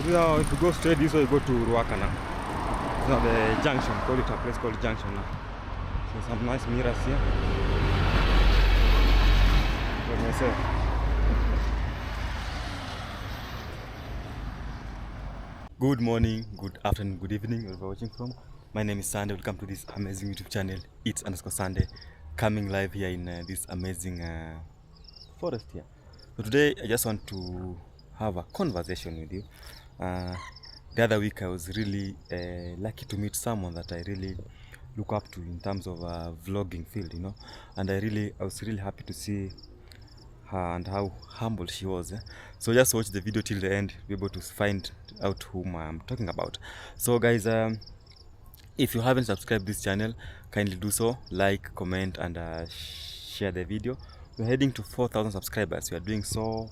Now, if you go straight this way, you go to Ruaka now. It's now the junction, call it a place called Junction now. So some nice mirrors here. For myself. Good morning, good afternoon, good evening, wherever you're watching from. My name is Sande. Welcome to this amazing YouTube channel. It's _Sande, coming live here in this amazing forest here. So today I just want to have a conversation with you. The other week I was really lucky to meet someone that I really look up to in terms of vlogging field, you know, and I was really happy to see her and how humble she was. So just watch the video till the end, be able to find out whom I'm talking about. So guys, if you haven't subscribed this channel, kindly do so, like, comment, and share the video. We're heading to 4,000 subscribers. We are doing so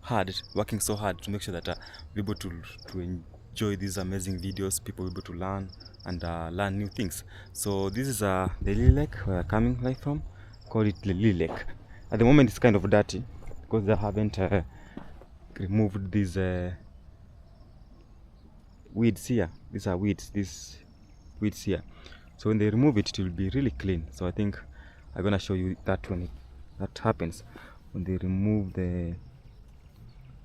hard, working so hard to make sure that we're able to enjoy these amazing videos, people will be able to learn and learn new things. So this is the Lily Lake where I'm coming live from. Call it Lily Lake. At the moment it's kind of dirty because they haven't removed these weeds here. These are weeds, these weeds here. So when they remove it, it will be really clean. So I think I'm gonna show you that when that happens. When they remove the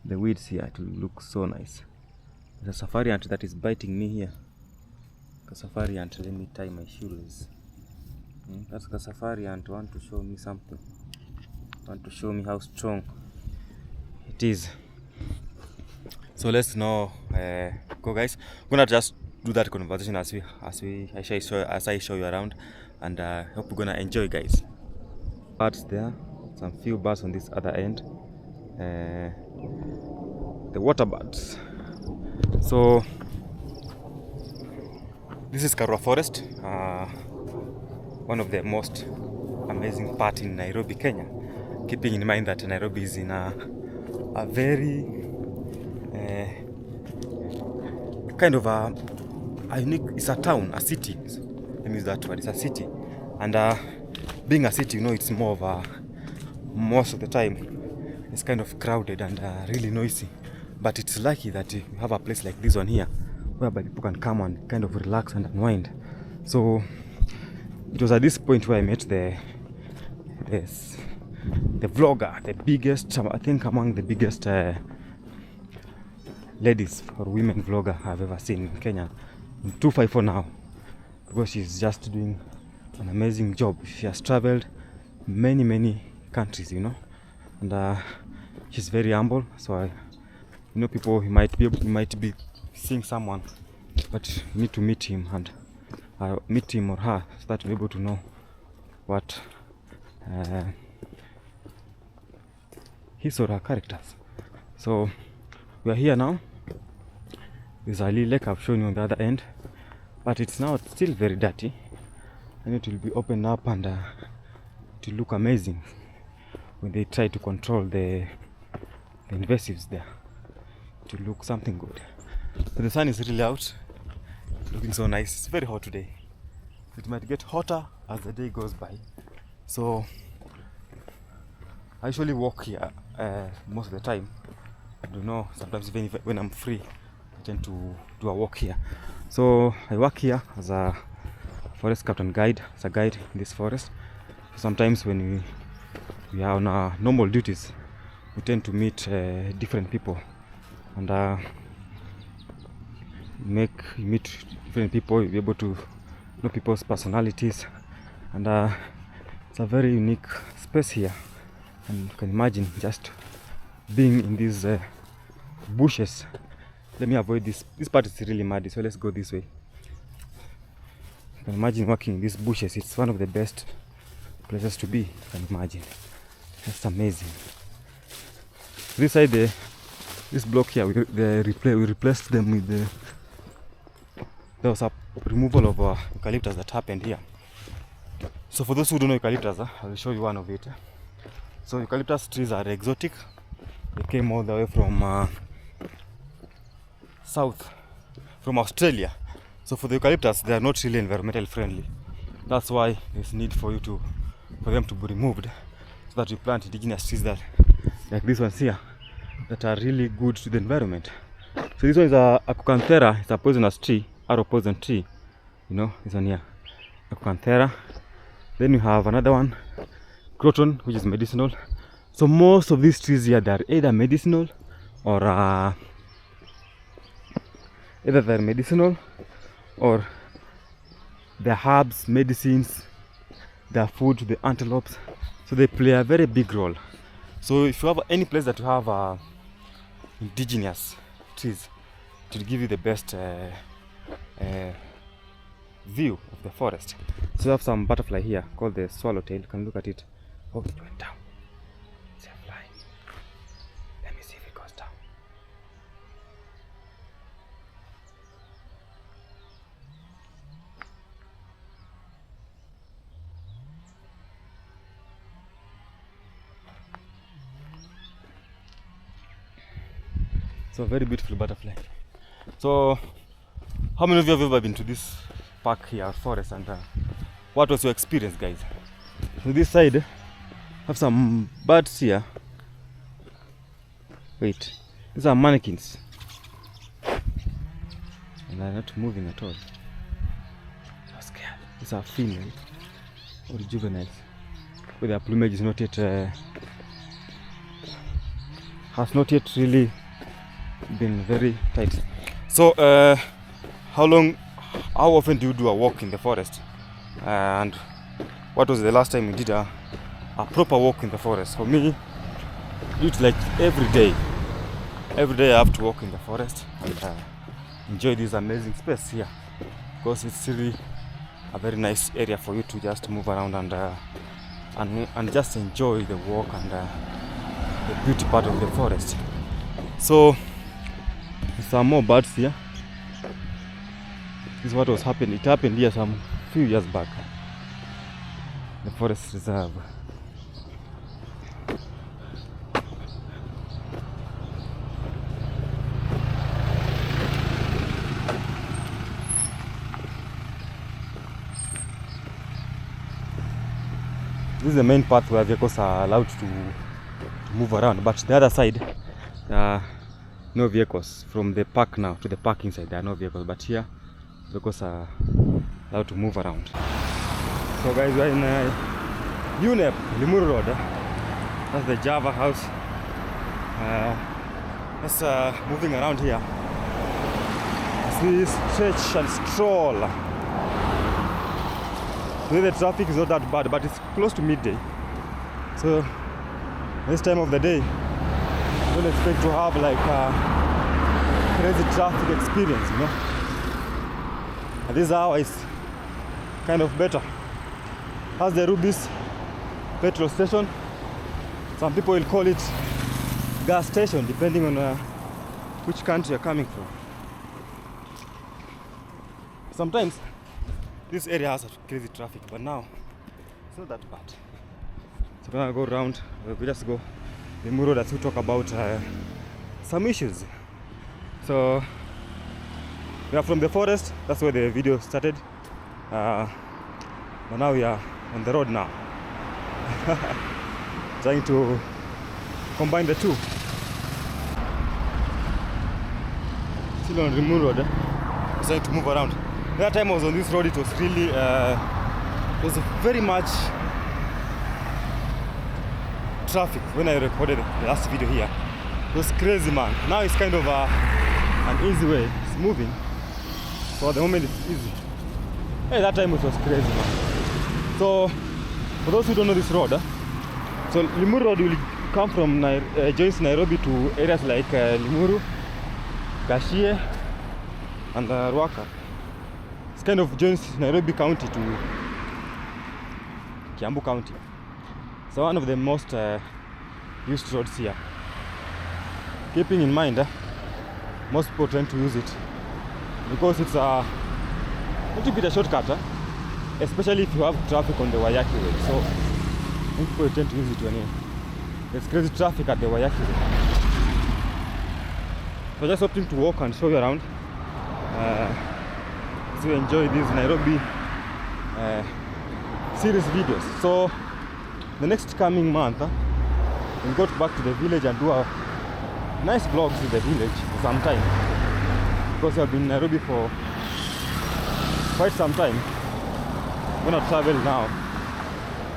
weeds here, it will look so nice. There's a safari ant that is biting me here. A safari ant, let me tie my shoelace. That's the safari ant want to show me something. Want to show me how strong it is. So let's now go, guys. We're gonna just do that conversation as I show you around, and hope you're gonna enjoy, guys. Birds there, some few birds on this other end. The water birds. So this is Karura Forest, one of the most amazing part in Nairobi, Kenya. Keeping in mind that Nairobi is in a very kind of a unique, it's a town, a city. Let me use that word, it's a city. And being a city, you know, it's more of a, most of the time, it's kind of crowded and really noisy. But it's lucky that you have a place like this one here, whereby people can come and kind of relax and unwind. So it was at this point where I met the vlogger, the biggest, I think among the biggest ladies or women vlogger I've ever seen in Kenya, in 254 now, because she's just doing an amazing job. She has traveled many countries, you know, and she's very humble. So you know, people, you might be seeing someone, but you need to meet him and meet him or her so that you're able to know what his or her characters. So we are here now. There's a little lake I've shown you on the other end, but it's now still very dirty, and it will be opened up and it will look amazing when they try to control the invasives there. It will look something good. But the sun is really out, looking so nice. It's very hot today. It might get hotter as the day goes by. So I usually walk here most of the time. I don't know, sometimes even when I'm free, I tend to do a walk here. So I work here as a forest captain guide, as a guide in this forest. Sometimes when we are on our normal duties, we tend to meet different people, and you meet different people, you'll be able to know people's personalities, and it's a very unique space here. And you can imagine just being in these bushes. Let me avoid this part is really muddy, so let's go this way. You can imagine walking in these bushes. It's one of the best places to be, you can imagine. That's amazing. This side, this block here, we replaced them with there was a removal of eucalyptus that happened here. So for those who don't know eucalyptus, I will show you one of it. So eucalyptus trees are exotic. They came all the way from south, from Australia. So for the eucalyptus, they are not really environmental friendly. That's why there's need for them to be removed, so that we plant indigenous trees that, like these ones here, that are really good to the environment. So this one is a Acanthera. It's a poisonous tree, arrow poison tree. You know, this one here, Acanthera. Then you have another one, Croton, which is medicinal. So most of these trees here, they're either medicinal or they're herbs, medicines, they're food to the antelopes. So they play a very big role. So if you have any place that you have indigenous trees, it will give you the best view of the forest. So we have some butterfly here called the swallowtail. You can look at it. Oh, it went down. It's a fly. Let me see if it goes down. So very beautiful butterfly. So how many of you have ever been to this park here, forest, and what was your experience, guys? So this side have some birds here. Wait, these are mannequins and they're not moving at all. I'm scared. These are female or juveniles, but their plumage is not yet has not yet really been very tight. So how often do you do a walk in the forest, and what was the last time you did a proper walk in the forest? For me, it's like every day I have to walk in the forest and enjoy this amazing space here, because it's really a very nice area for you to just move around and just enjoy the walk and the beauty part of the forest. So some more birds here. This is what was happening. It happened here some few years back. The forest reserve. This is the main path where vehicles are allowed to move around, but the other side, no vehicles. From the park now to the parking side, there are no vehicles, but here vehicles are allowed to move around. So guys, we're in UNEP, Limuru Road. That's the Java house. That's moving around here. As we stretch and stroll. Today the traffic is not that bad, but it's close to midday. So this time of the day, don't expect to have like a crazy traffic experience, you know. And this hour is kind of better. Has the Rubis petrol station. Some people will call it gas station, depending on which country you're coming from. Sometimes this area has crazy traffic, but now it's not that bad. So we're gonna go around. We just go the Limuru Road to talk about some issues. So we are from the forest. That's where the video started. But now we are on the road now, trying to combine the two. Still on Limuru Road, trying to move around. That time I was on this road, it was really, it was very much traffic when I recorded the last video here. It was crazy, man. Now it's kind of an easy way. It's moving. So at the moment it's easy. Hey, that time it was crazy, man. So for those who don't know this road, so Limuru Road will come from joins Nairobi to areas like Limuru, Gashie, and Ruaka. It's kind of joins Nairobi County to Kiambu County. So one of the most used roads here. Keeping in mind, most people tend to use it because it's a little bit a shortcut, especially if you have traffic on the Wayaki Way. So most people tend to use it when there's crazy traffic at the Wayaki Way. So just opting to walk and show you around. So you enjoy these Nairobi series videos. So the next coming month, we'll go back to the village and do a nice vlogs in the village for some time. because I've been in Nairobi for quite some time. I'm gonna travel now,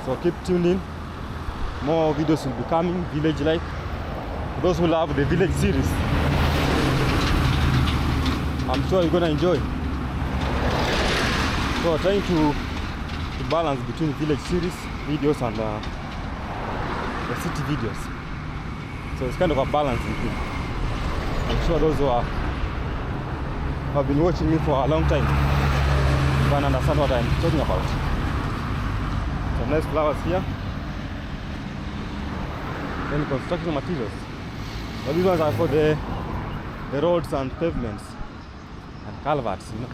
so keep tuned in. More videos will be coming, village life. For those who love the village series, I'm sure you're gonna enjoy. So trying to balance between village series videos and the city videos. So it's kind of a balancing thing. I'm sure those who have been watching me for a long time can understand what I'm talking about. Some nice flowers here. Then construction materials. But these ones are for the roads and pavements and culverts, you know.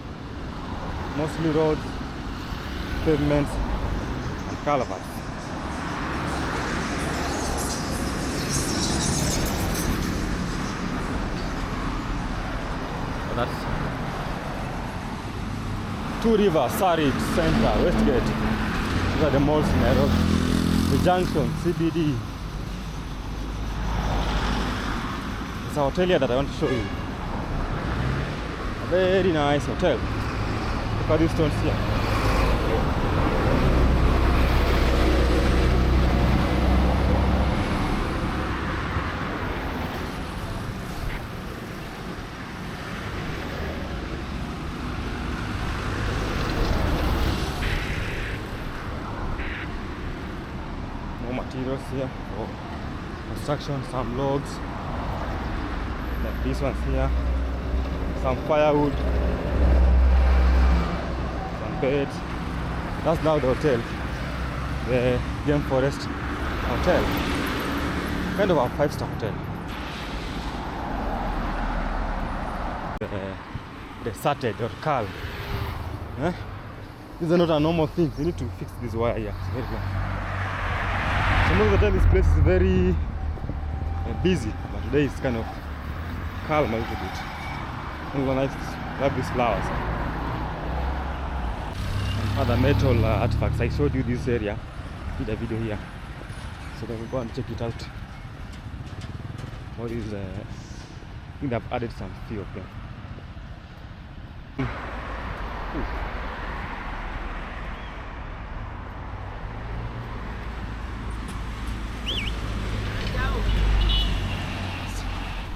Mostly roads, pavements and culverts. So that's Two Rivers, Sarit, Center, Westgate. These are the malls in Nairobi. The Junction, CBD. It's a hotel here that I want to show you. A very nice hotel. Look at these stones here. More materials here for construction, some logs. Like these ones here, some firewood, some beds. That's now the hotel, the Game Forest Hotel, kind of a 5-star hotel. The Saturday or Carl. These are not a normal thing. You need to fix this wire here. It's very long. So most of the time this place is very busy, but today it's kind of calm a little bit. Really nice. Love these flowers and other metal artifacts. I showed you this area, did a video here, so then we'll go and check it out. What is I think they've added some few of them.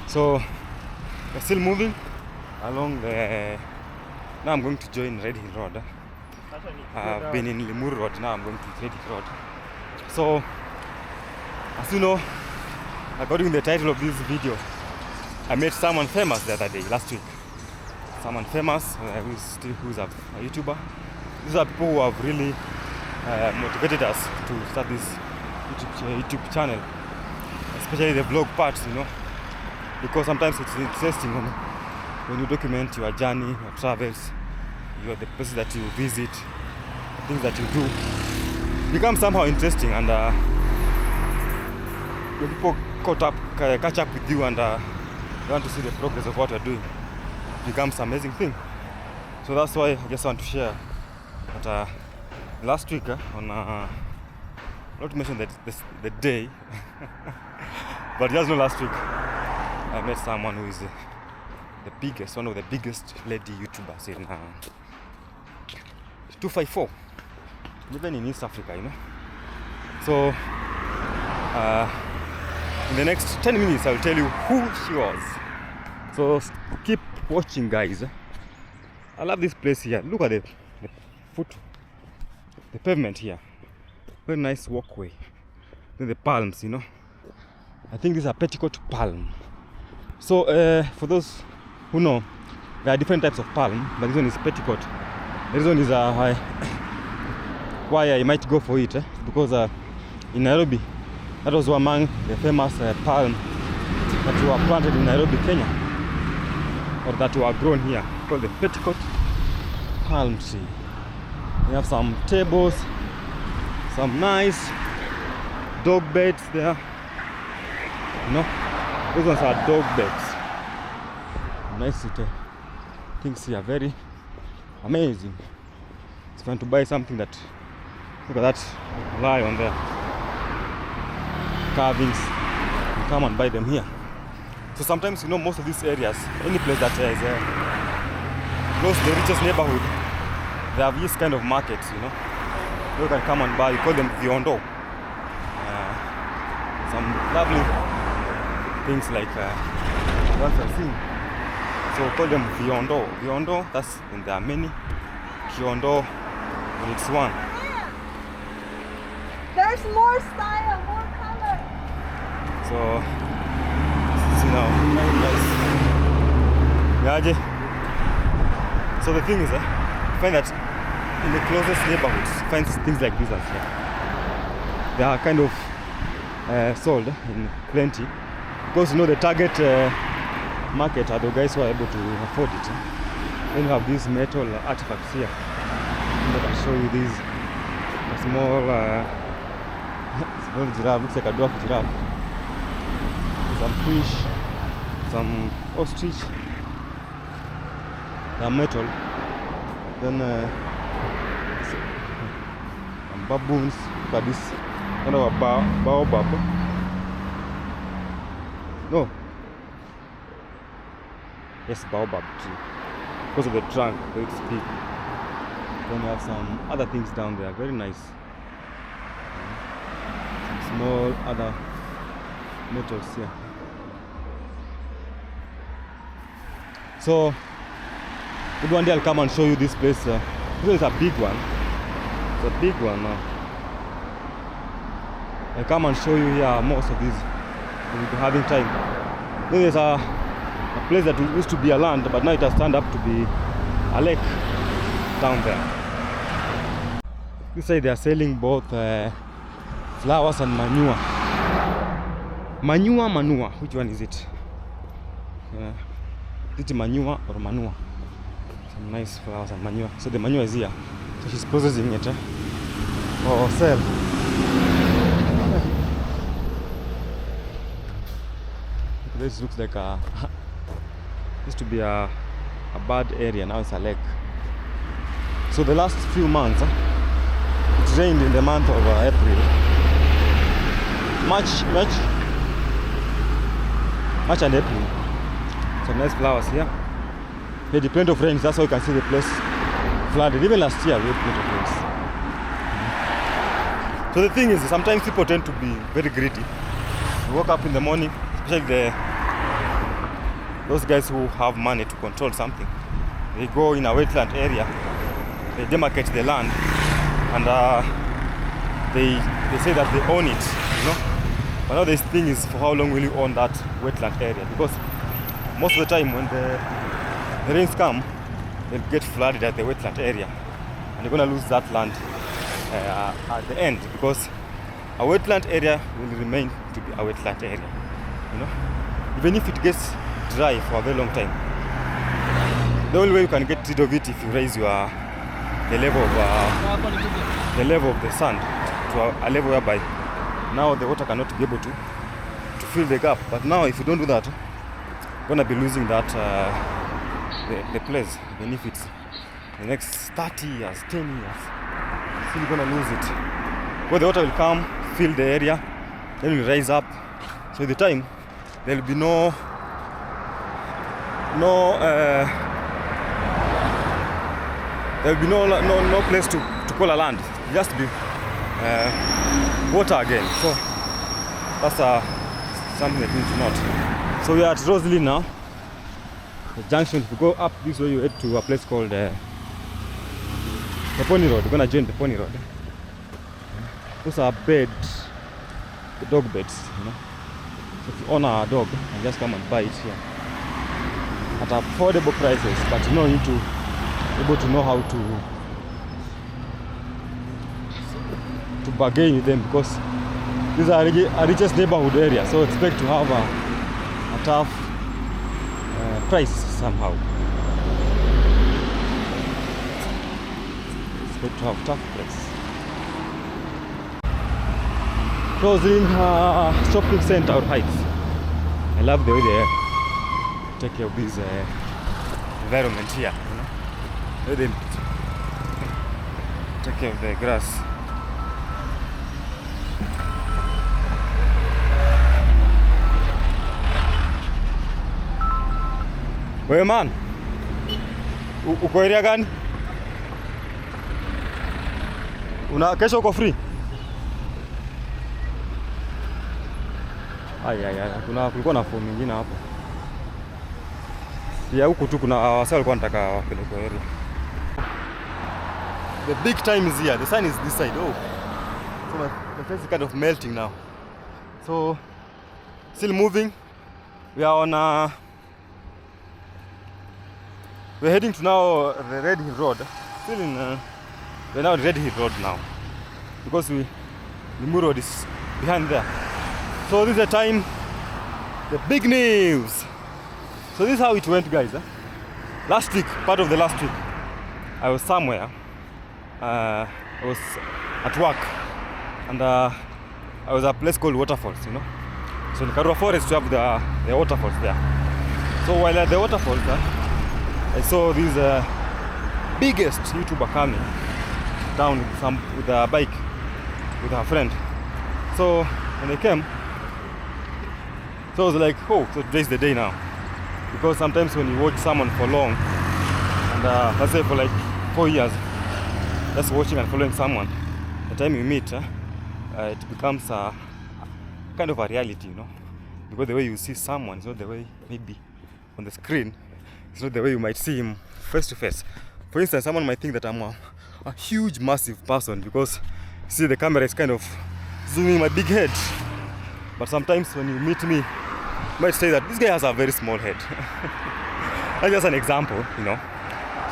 So we're still moving along the. Now I'm going to join Red Hill Road. I've been in Limuru Road, now I'm going to Red Hill Road. So, as you know, according to the title of this video, I met someone famous the other day, last week. Someone famous who's a YouTuber. These are people who have really motivated us to start this YouTube channel, especially the vlog parts, you know. Because sometimes it's interesting when you document your journey, your travels, the places that you visit, the things that you do. It becomes somehow interesting, and when people catch up with you and they want to see the progress of what you're doing, it becomes an amazing thing. So that's why I just want to share that last week not to mention the day, but just know last week I met someone who is one of the biggest lady YouTubers in 254, even in East Africa, you know. So in the next 10 minutes I'll tell you who she was. So keep watching, guys. I love this place here. Look at the pavement here. Very nice walkway. Then the palms, you know. I think this is a petticoat palm. So for those who know, there are different types of palm, but this one is petticoat. This one is why I might go for it, because in Nairobi, that was among the famous palm that were planted in Nairobi, Kenya, or that were grown here, called the petticoat palm tree. We have some tables, some nice dog beds there. You know, those ones are dog beds. Nice things here, very amazing. If you want to buy something that, look at that lion there, carvings, you come and buy them here. So sometimes, you know, most of these areas, any place that is close to the richest neighborhood, they have this kind of markets, you know. You can come and buy, you call them viondo. Some lovely things like what I've seen. So we call them viondo. Viondo, that's when there are many. Kiondo, when it's one. There's more style, more color. So, see now, very nice. So the thing is, you find that in the closest neighborhoods, you find things like these ones here. They are kind of sold in plenty because you know the target market are the guys who are able to afford it. Then you have these metal artifacts here. I can show you these small giraffe, looks like a dwarf giraffe. Some fish, some ostrich. They are metal. Then some baboons. Look at this kind of a baobab. No. Yes, baobab tree. Because of the trunk, it's big. Then we have some other things down there, very nice. Some small other metals here. So, good one day I'll come and show you this place. This is a big one. It's a big one now. I'll come and show you here most of these. We'll be having time. Then there's a place that used to be a land, but now it has turned up to be a lake down there. This side they are selling both flowers and manure. Manure. Which one is it? Is it manure or manure? Some nice flowers and manure. So the manure is here. So she's processing it for sale. This looks like a used to be a bad area, now it's a lake. So the last few months, it rained in the month of April. March and April. Some nice flowers here. We had plenty of rains, that's why you can see the place flooded. Even last year we had plenty of rains. So the thing is, sometimes people tend to be very greedy. You wake up in the morning, especially those guys who have money to control something. They go in a wetland area, they demarcate the land, and they say that they own it, you know. But now the thing is, for how long will you own that wetland area? Because most of the time when the rains come, they'll get flooded at the wetland area, and you're gonna lose that land at the end, because a wetland area will remain to be a wetland area, you know. Even if it gets dry for a very long time, the only way you can get rid of it if you raise the level of the sand to a level whereby now the water cannot be able to fill the gap. But now if you don't do that, you're gonna be losing that the place. Even if it's the next 30 years, 10 years, still you're gonna lose it. Where the water will come, fill the area, then it will rise up. So at the time there will be no place to call a land. It just be water again. So that's something that you need to note. So we are at Rosalie now, the junction. If you go up this way, you head to a place called the Pony Road. We're gonna join the Pony Road. Those are dog beds, you know. So if you own a dog, you just come and buy it here at affordable prices, but you know, you need to be able to know how to bargain with them, because these are a richest neighborhood area, so expect to have a tough price somehow. Expect to have tough price. Closing shopping center or Heights. I love the way they take care of this environment here, you know. They take care of the grass. Well, man, Uko area gani? Kesho uko free? Kulikuwa na fomu nyingine hapo. Ya huku tu kuna wase walikuwa wanataka wapeleke area. The big time is here. The sun is this side. Oh. So my face is kind of melting now. So still moving. We are on we're heading to now the Red Hill Road. Still in we're now on Red Hill Road now. Because the Limu Road is behind there. So this is the time, the big news. So this is how it went, guys. Last week, part of the last week, I was somewhere. I was at work, and I was at a place called Waterfalls, you know. So in Karua Forest, you have the waterfalls there. So while at the waterfalls, I saw this biggest YouTuber coming down with a bike with her friend. So when they came, so I was like, oh, so today's the day now. Because sometimes when you watch someone for long, and let's say for like 4 years, just watching and following someone, the time you meet, it becomes a kind of a reality, you know. Because the way you see someone is not the way maybe on the screen, it's not the way you might see him face to face. For instance, someone might think that I'm a huge, massive person because see the camera is kind of zooming my big head. But sometimes when you meet me, you might say that this guy has a very small head. That's just an example, you know.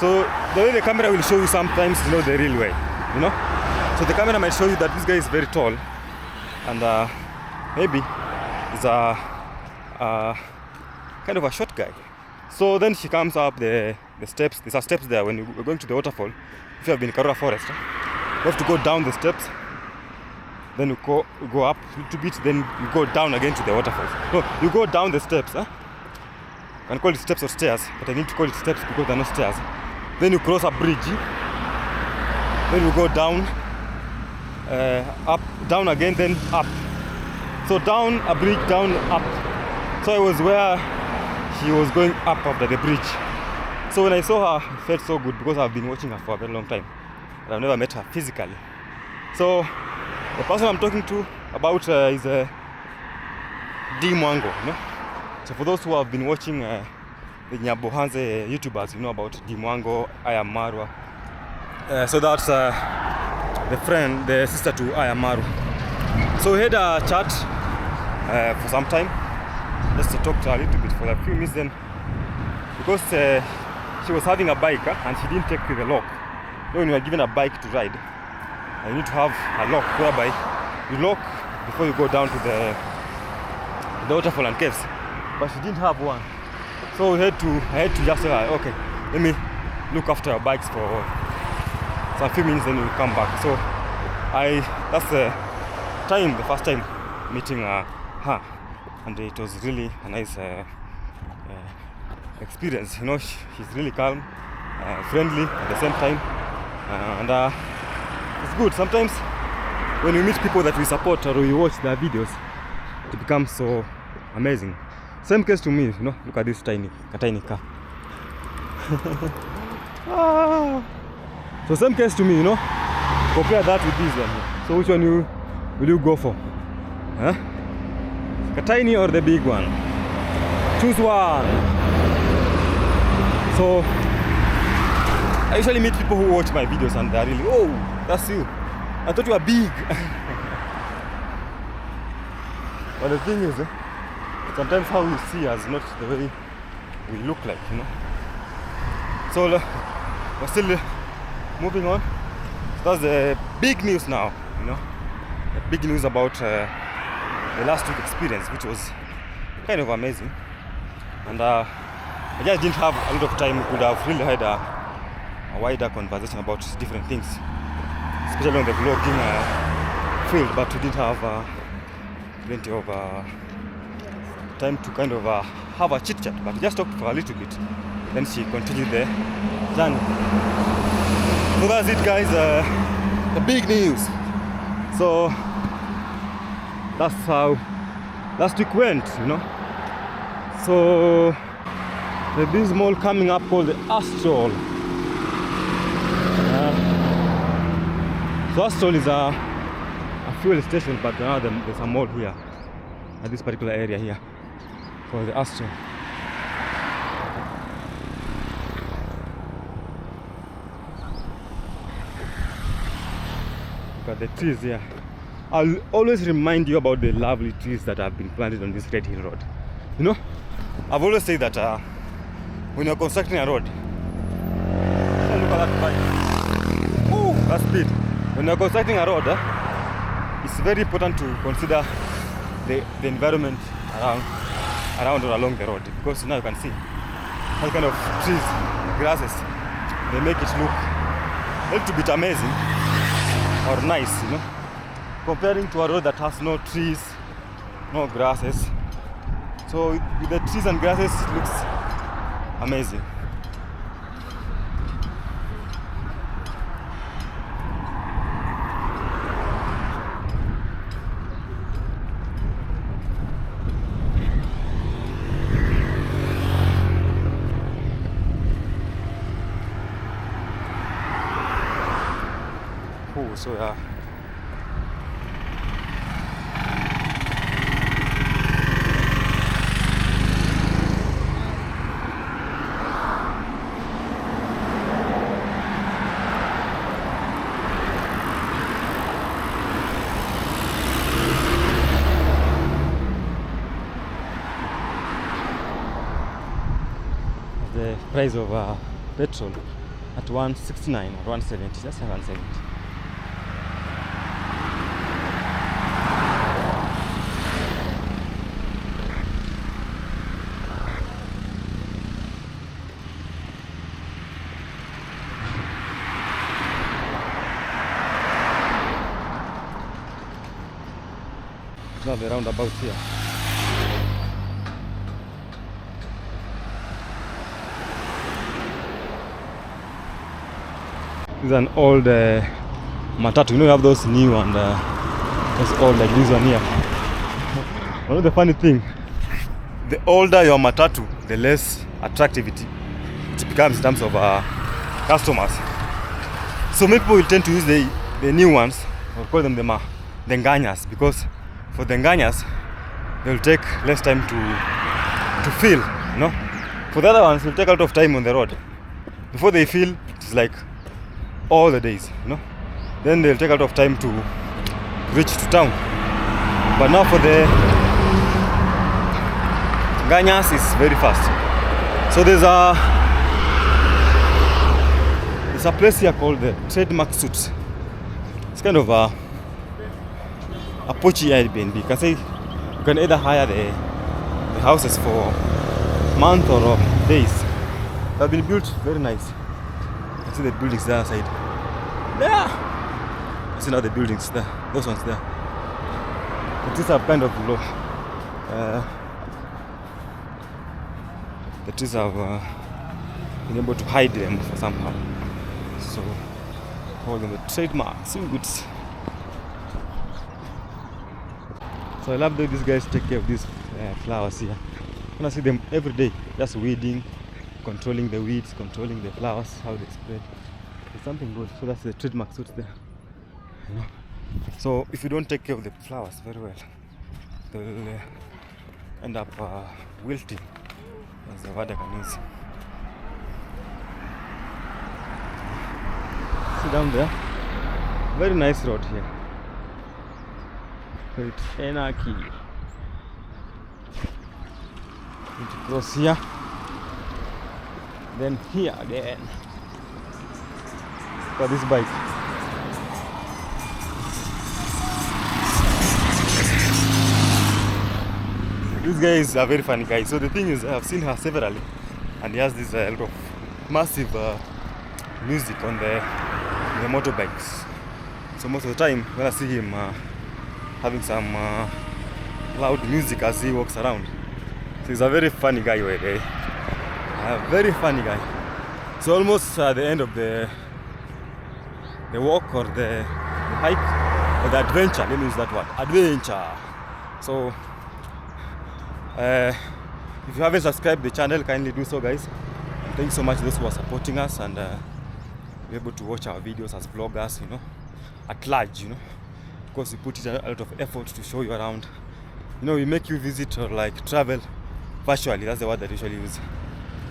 So the way the camera will show you sometimes, you know, the real way, you know. So the camera might show you that this guy is very tall, and maybe he's a kind of a short guy. So then she comes up the steps. There are steps there when you're going to the waterfall. If you have been in Karura Forest, you have to go down the steps. Then you go up a little bit, then you go down again to the waterfalls. No, you go down the steps. You can call it steps or stairs, but I need to call it steps because they're not stairs. Then you cross a bridge. Then you go down, up, down again, then up. So down a bridge, down, up. So I was where she was going up after the bridge. So when I saw her, it felt so good because I've been watching her for a very long time, but I've never met her physically. So the person I'm talking to about is Dee Mwango, you know. So for those who have been watching the Nyabohanze YouTubers, you know about Dee Mwango, I Am Marwa. So that's the sister to I Am Marwa. So we had a chat for some time, just to talk to her a little bit for a few minutes then, because she was having a bike and she didn't take the lock. When you are given a bike to ride, you need to have a lock whereby you lock before you go down to the waterfall and caves. But she didn't have one. So I had to just say, okay, let me look after your bikes for some few minutes, then we'll come back. So that's the first time meeting her, and it was really a nice experience. You know, she's really calm, friendly at the same time, and it's good. Sometimes when you meet people that we support or you watch their videos, it becomes so amazing. Same case to me, you know. Look at this tiny car. So same case to me, you know. Compare that with this one. So which one will you go for? The tiny or the big one? Choose one. So I usually meet people who watch my videos and they're really, oh, that's you. I thought you were big. But the thing is, sometimes how you see us is not the way we look like, you know. So we're still moving on. So that's the big news now, you know. The big news about the last week experience, which was kind of amazing. And I just didn't have a lot of time. We could have really had a wider conversation about different things, especially on the vlogging field, but we didn't have plenty of time to kind of have a chit chat, but we just talked for a little bit. Then she continued the journey. So that's it, guys. The big news. So that's how last week went, you know. So there's this mall coming up called the Astral. So Astol is a fuel station, but now there's a mall here at this particular area here for the Astol. Look at the trees here. I'll always remind you about the lovely trees that have been planted on this Red Hill Road. You know, I've always said that when you're constructing a road, oh, look at that bike. Oh, that's speed. When you're constructing a road, it's very important to consider the environment around or along the road, because now you can see what kind of trees, grasses, they make it look a little bit amazing or nice, you know, comparing to a road that has no trees, no grasses. So with the trees and grasses, it looks amazing. Oh, so yeah. The price of petrol at 169 or 170, just 170. Now the roundabout here. This is an old matatu. You know, you have those new and those old, like this one here. One of the funny thing, the older your matatu, the less attractive it becomes in terms of customers. So many people will tend to use the new ones, or call them the nganyas, because for the nganyas, they'll take less time to fill, you know. For the other ones, they'll take a lot of time on the road. Before they fill, it's like all the days, you know. Then they'll take a lot of time to reach to town. But now for the nganyas, it's very fast. So there's a place here called the Trademark Suits. It's kind of a poachy Airbnb. You can say you can either hire the houses for months or days. They've been built very nice. You see the buildings there side. There! You see now the buildings there. Those ones there. But these are kind of low. The trees have been able to hide them for somehow. So call them the trademark goods. So I love that these guys take care of these flowers here. I see them every day, just weeding, controlling the weeds, controlling the flowers, how they spread. It's something good. So that's the trademark suits there. You know? So if you don't take care of the flowers very well, they'll end up wilting, as the word I can use. See down there, very nice road here. With anarchy. Need to cross here, then here again. For this bike. This guy is a very funny guy. So the thing is, I've seen her severally, and he has this lot of massive music on the motorbikes. So most of the time, when I see him having some loud music as he walks around. So he's a very funny guy, a very funny guy. So almost at the end of the walk or the hike or the adventure, let me use that word, adventure. So if you haven't subscribed to the channel, kindly do so, guys. And thanks so much those who are supporting us and be able to watch our videos as vloggers, you know. at large, you know, because we put it a lot of effort to show you around. You know, we make you visit or like travel virtually. That's the word that we usually use.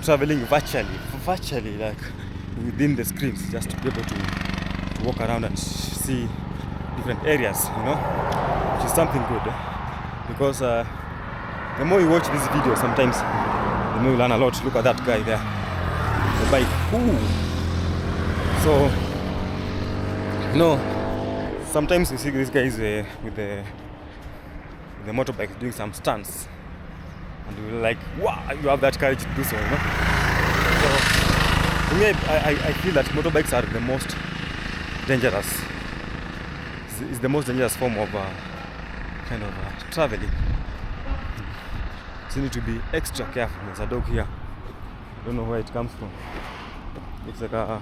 Traveling virtually, like within the screens, just to be able to walk around and see different areas, you know, which is something good. Because the more you watch this video, sometimes the more you learn a lot. Look at that guy there, the bike. Ooh. So, you know, sometimes you see these guys with the motorbike doing some stunts, and you're like, wow, you have that courage to do so, you know. So, for me, I feel that motorbikes are the most dangerous. It's the most dangerous form of kind of traveling. So you need to be extra careful. There's a dog here. I don't know where it comes from. Looks like a,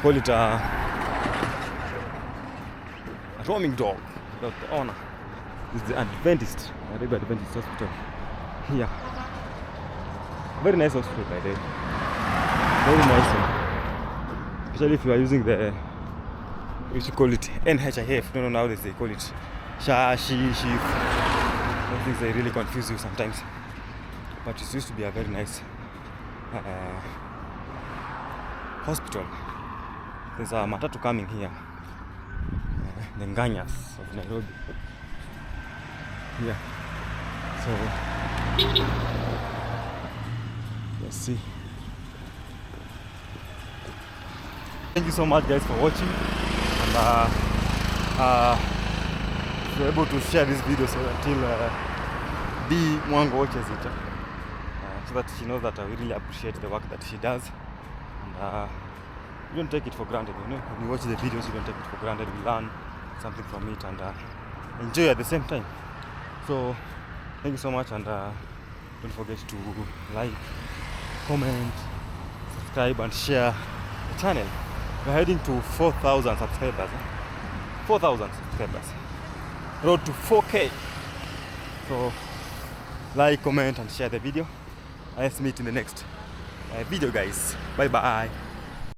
call it a roaming dog without the owner. This is the Adventist hospital here. Very nice hospital by the way. Very nice one. Especially if you are using the, we should call it NHIF. No, nowadays they call it SHA, SHIF. Those things, they really confuse you sometimes. But it used to be a very nice hospital. There's a matatu coming here. The Nganyas of Nairobi. Yeah. So let's see. Thank you so much, guys, for watching. And if you're able to share this video so until Dee Mwango watches it, so that she knows that I really appreciate the work that she does. And you don't take it for granted, you know. When you watch the videos, you don't take it for granted. You learn something from it and enjoy at the same time. So thank you so much, and don't forget to like, comment, subscribe, and share the channel. We're heading to 4,000 subscribers. 4,000 subscribers. Road to 4K. So like, comment, and share the video. Let's meet in the next video, guys. Bye bye.